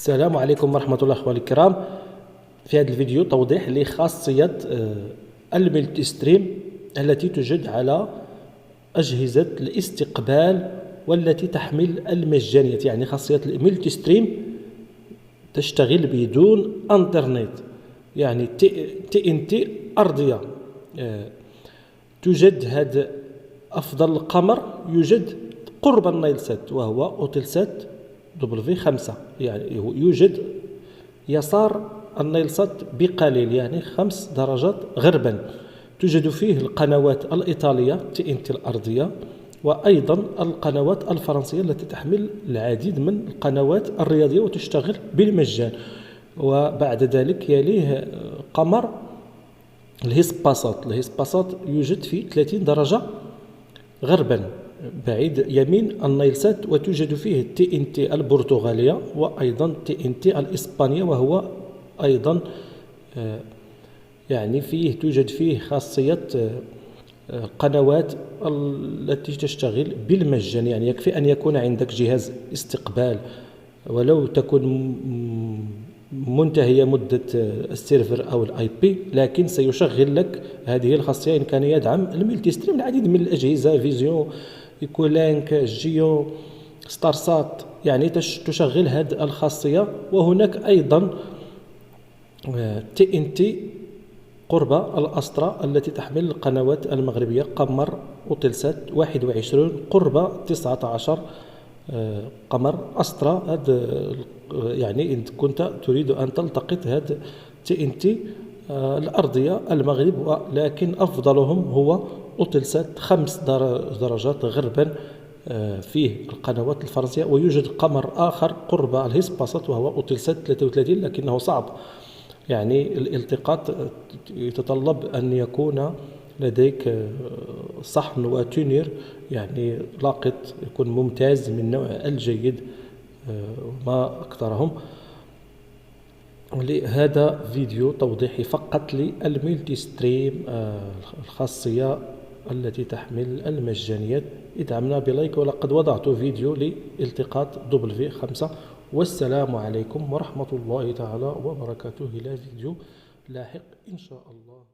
السلام عليكم ورحمة الله أخواني الكرام. في هذا الفيديو توضيح لخاصية الملتي ستريم التي توجد على أجهزة الاستقبال والتي تحمل المجانية، يعني خاصية الملتي ستريم تشتغل بدون انترنت، يعني تي ان تي أرضية. توجد هذا أفضل قمر يوجد قرب النايلسات وهو أوتيلسات W5، يعني يوجد يسار النايلسات بقليل، يعني 5 درجات غربا. توجد فيه القنوات الإيطالية تي ان تي الأرضية، وأيضا القنوات الفرنسية التي تحمل العديد من القنوات الرياضية وتشتغل بالمجان. وبعد ذلك يليه قمر الهيسباسات يوجد في 30 درجة غربا بعيد يمين النايلسات، وتوجد فيه تي ان تي البرتغالية وأيضا تي ان تي الإسبانية، وهو أيضا يعني توجد فيه خاصية قنوات التي تشتغل بالمجان. يعني يكفي أن يكون عندك جهاز استقبال ولو تكون منتهية مدة السيرفر أو الاي بي، لكن سيشغل لك هذه الخاصية إن كان يدعم الملتي ستريم العديد من الأجهزة، فيزيو، إيكولينك، جيو، ستارسات، يعني تشغل هذه الخاصية. وهناك أيضا تي ان تي قرب الأسطرة التي تحمل القنوات المغربية، قمر أوتيلسات 21 قرب 19 قمر أسطرة. هذا يعني إن كنت تريد أن تلتقط هذا تي ان تي الأرضية المغرب، لكن أفضلهم هو أوتيلسات 5 درجات غربا فيه القنوات الفرنسية. ويوجد قمر آخر قرب الهيسباسات وهو أوتيلسات 33، لكنه صعب، يعني الالتقاط يتطلب أن يكون لديك صحن وتونير، يعني لاقط يكون ممتاز من نوع الجيد وما أكثرهم. لهذا فيديو توضيحي فقط للملتي ستريم الخاصية التي تحمل المجانيات. ادعمنا بلايك، ولقد وضعت فيديو لالتقاط W5. والسلام عليكم ورحمة الله تعالى وبركاته، إلى فيديو لاحق إن شاء الله.